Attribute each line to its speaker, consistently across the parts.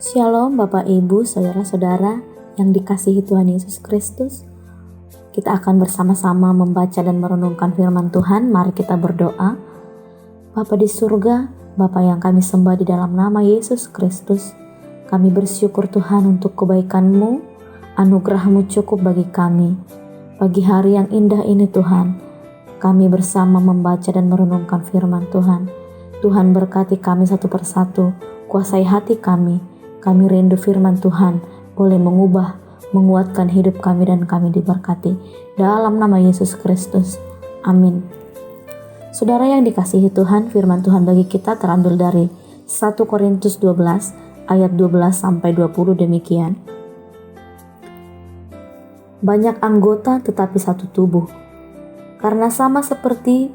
Speaker 1: Shalom Bapak Ibu, Saudara-saudara yang dikasihi Tuhan Yesus Kristus. Kita akan bersama-sama membaca dan merenungkan firman Tuhan. Mari kita berdoa. Bapa di surga, Bapa yang kami sembah di dalam nama Yesus Kristus, kami bersyukur Tuhan untuk kebaikan-Mu, anugerah-Mu cukup bagi kami. Pagi hari yang indah ini Tuhan, kami bersama membaca dan merenungkan firman Tuhan. Tuhan berkati kami satu persatu, kuasai hati kami. Kami rindu firman Tuhan boleh mengubah, menguatkan hidup kami dan kami diberkati. Dalam nama Yesus Kristus. Amin. Saudara yang dikasihi Tuhan, firman Tuhan bagi kita terambil dari 1 Korintus 12 ayat 12-20 demikian. Banyak anggota tetapi satu tubuh. Karena sama seperti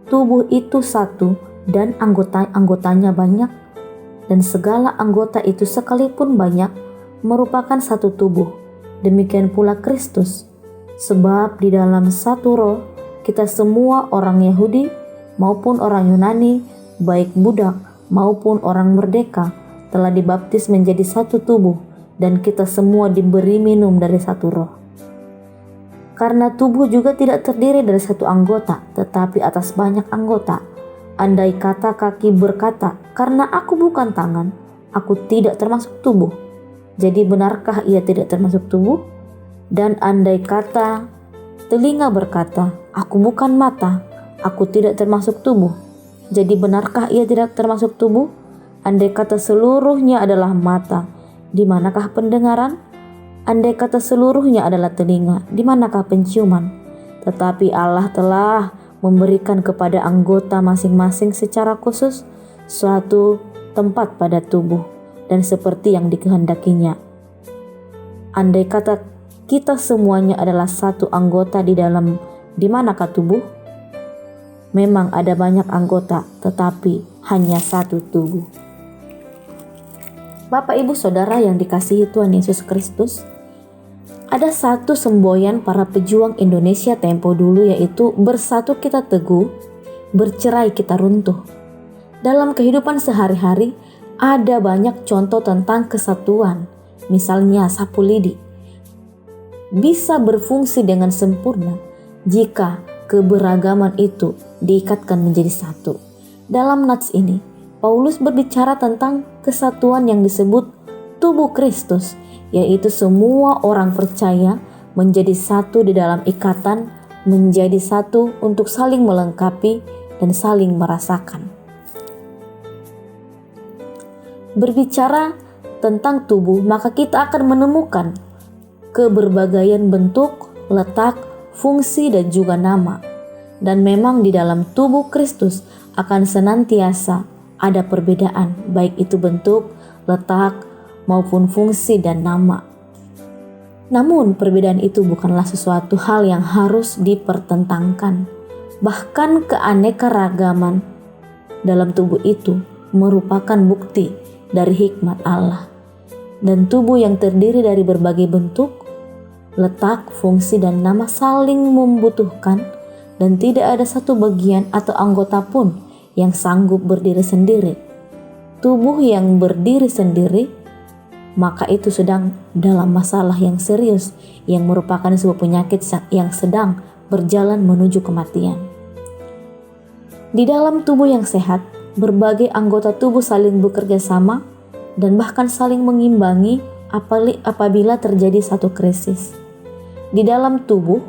Speaker 1: tubuh itu satu dan anggotanya banyak, dan segala anggota itu sekalipun banyak merupakan satu tubuh. Demikian pula Kristus. Sebab di dalam satu roh kita semua orang Yahudi maupun orang Yunani, baik budak maupun orang merdeka, telah dibaptis menjadi satu tubuh, dan kita semua diberi minum dari satu roh. Karena tubuh juga tidak terdiri dari satu anggota, tetapi atas banyak anggota. Andai kata kaki berkata, karena aku bukan tangan, aku tidak termasuk tubuh. Jadi benarkah ia tidak termasuk tubuh? Dan andai kata telinga berkata, aku bukan mata, aku tidak termasuk tubuh. Jadi benarkah ia tidak termasuk tubuh? Andai kata seluruhnya adalah mata, di manakah pendengaran? Andai kata seluruhnya adalah telinga, di manakah penciuman? Tetapi Allah telah memberikan kepada anggota masing-masing secara khusus suatu tempat pada tubuh dan seperti yang dikehendakinya. Andai kata kita semuanya adalah satu anggota di manakah tubuh? Memang ada banyak anggota, tetapi hanya satu tubuh. Bapak, Ibu, Saudara yang dikasihi Tuhan Yesus Kristus, ada satu semboyan para pejuang Indonesia tempo dulu, yaitu bersatu kita teguh, bercerai kita runtuh. Dalam kehidupan sehari-hari ada banyak contoh tentang kesatuan. Misalnya sapu lidi bisa berfungsi dengan sempurna jika keberagaman itu diikatkan menjadi satu. Dalam nats ini, Paulus berbicara tentang kesatuan yang disebut tubuh Kristus, yaitu semua orang percaya menjadi satu di dalam ikatan, menjadi satu untuk saling melengkapi dan saling merasakan. Berbicara tentang tubuh, maka kita akan menemukan keberbagaian bentuk, letak, fungsi, dan juga nama. Dan memang di dalam tubuh Kristus akan senantiasa ada perbedaan, baik itu bentuk, letak, maupun fungsi dan nama. Namun perbedaan itu bukanlah sesuatu hal yang harus dipertentangkan. Bahkan keanekaragaman dalam tubuh itu merupakan bukti dari hikmat Allah. Dan tubuh yang terdiri dari berbagai bentuk, letak, fungsi, dan nama saling membutuhkan, dan tidak ada satu bagian atau anggota pun yang sanggup berdiri sendiri. Tubuh yang berdiri sendiri, maka itu sedang dalam masalah yang serius, yang merupakan sebuah penyakit yang sedang berjalan menuju kematian. Di dalam tubuh yang sehat, berbagai anggota tubuh saling bekerja sama dan bahkan saling mengimbangi apabila terjadi satu krisis. Di dalam tubuh,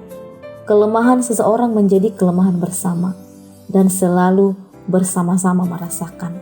Speaker 1: kelemahan seseorang menjadi kelemahan bersama dan selalu bersama-sama merasakan.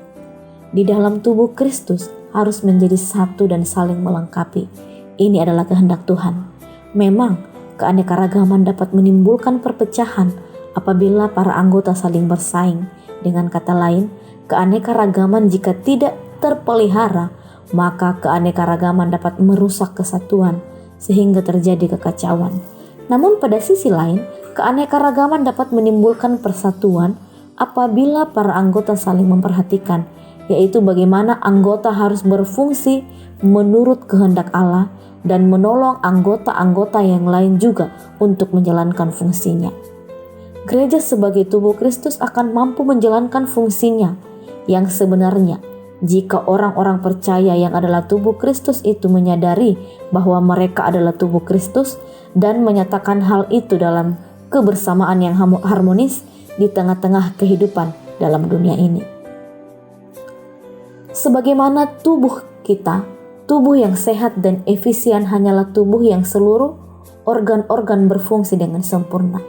Speaker 1: Di dalam tubuh Kristus harus menjadi satu dan saling melengkapi. Ini adalah kehendak Tuhan. Memang keanekaragaman dapat menimbulkan perpecahan apabila para anggota saling bersaing. Dengan kata lain, keanekaragaman jika tidak terpelihara, maka keanekaragaman dapat merusak kesatuan sehingga terjadi kekacauan. Namun pada sisi lain, keanekaragaman dapat menimbulkan persatuan apabila para anggota saling memperhatikan, yaitu bagaimana anggota harus berfungsi menurut kehendak Allah dan menolong anggota-anggota yang lain juga untuk menjalankan fungsinya. Gereja sebagai tubuh Kristus akan mampu menjalankan fungsinya yang sebenarnya Jika orang-orang percaya yang adalah tubuh Kristus itu menyadari bahwa mereka adalah tubuh Kristus dan menyatakan hal itu dalam kebersamaan yang harmonis di tengah-tengah kehidupan dalam dunia ini. Sebagaimana tubuh kita, tubuh yang sehat dan efisien hanyalah tubuh yang seluruh organ-organ berfungsi dengan sempurna.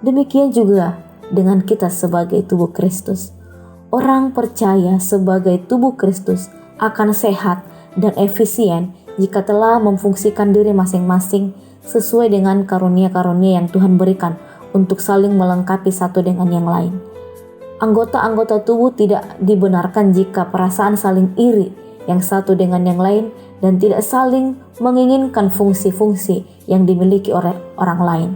Speaker 1: Demikian juga dengan kita sebagai tubuh Kristus. Orang percaya sebagai tubuh Kristus akan sehat dan efisien jika telah memfungsikan diri masing-masing sesuai dengan karunia-karunia yang Tuhan berikan untuk saling melengkapi satu dengan yang lain. Anggota-anggota tubuh tidak dibenarkan jika perasaan saling iri yang satu dengan yang lain dan tidak saling menginginkan fungsi-fungsi yang dimiliki oleh orang lain.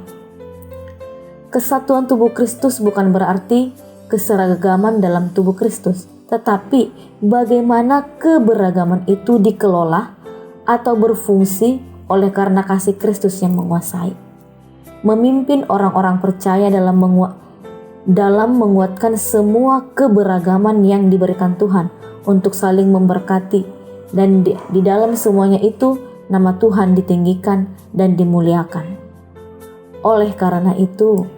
Speaker 1: Kesatuan tubuh Kristus bukan berarti keseragaman dalam tubuh Kristus, tetapi bagaimana keberagaman itu dikelola atau berfungsi oleh karena kasih Kristus yang menguasai. Memimpin orang-orang percaya dalam menguatkan semua keberagaman yang diberikan Tuhan untuk saling memberkati, dan di dalam semuanya itu nama Tuhan ditinggikan dan dimuliakan. Oleh karena itu,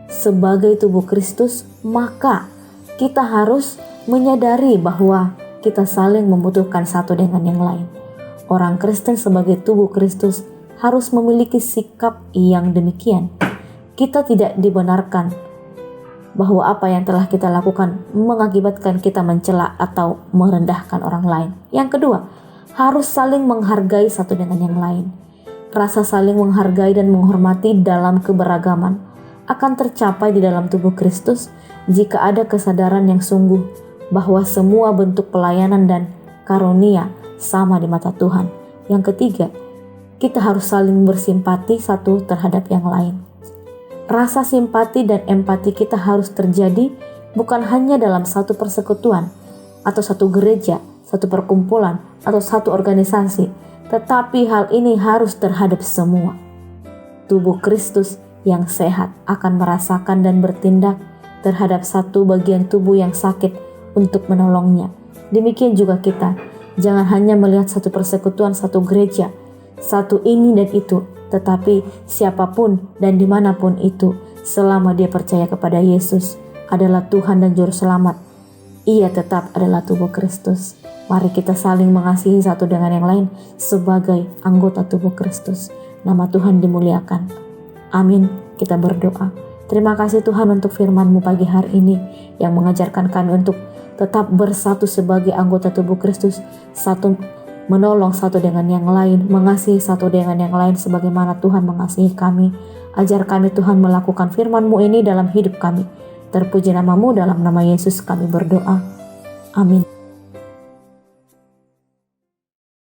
Speaker 1: sebagai tubuh Kristus, maka kita harus menyadari bahwa kita saling membutuhkan satu dengan yang lain. Orang Kristen sebagai tubuh Kristus harus memiliki sikap yang demikian. Kita tidak dibenarkan bahwa apa yang telah kita lakukan mengakibatkan kita mencela atau merendahkan orang lain. Yang kedua, harus saling menghargai satu dengan yang lain. Rasa saling menghargai dan menghormati dalam keberagaman akan tercapai di dalam tubuh Kristus jika ada kesadaran yang sungguh bahwa semua bentuk pelayanan dan karunia sama di mata Tuhan. Yang ketiga, kita harus saling bersimpati satu terhadap yang lain. Rasa simpati dan empati kita harus terjadi bukan hanya dalam satu persekutuan atau satu gereja, satu perkumpulan atau satu organisasi, tetapi hal ini harus terhadap semua. Tubuh Kristus yang sehat akan merasakan dan bertindak terhadap satu bagian tubuh yang sakit untuk menolongnya. Demikian juga kita, jangan hanya melihat satu persekutuan, satu gereja, satu ini dan itu, tetapi siapapun dan dimanapun itu, selama dia percaya kepada Yesus adalah Tuhan dan Juru Selamat, ia tetap adalah tubuh Kristus. Mari kita saling mengasihi satu dengan yang lain sebagai anggota tubuh Kristus. Nama Tuhan dimuliakan. Amin. Kita berdoa. Terima kasih Tuhan untuk firman-Mu pagi hari ini yang mengajarkan kami untuk tetap bersatu sebagai anggota tubuh Kristus, satu menolong satu dengan yang lain, mengasihi satu dengan yang lain sebagaimana Tuhan mengasihi kami. Ajar kami Tuhan melakukan firman-Mu ini dalam hidup kami. Terpuji nama-Mu, dalam nama Yesus kami berdoa. Amin.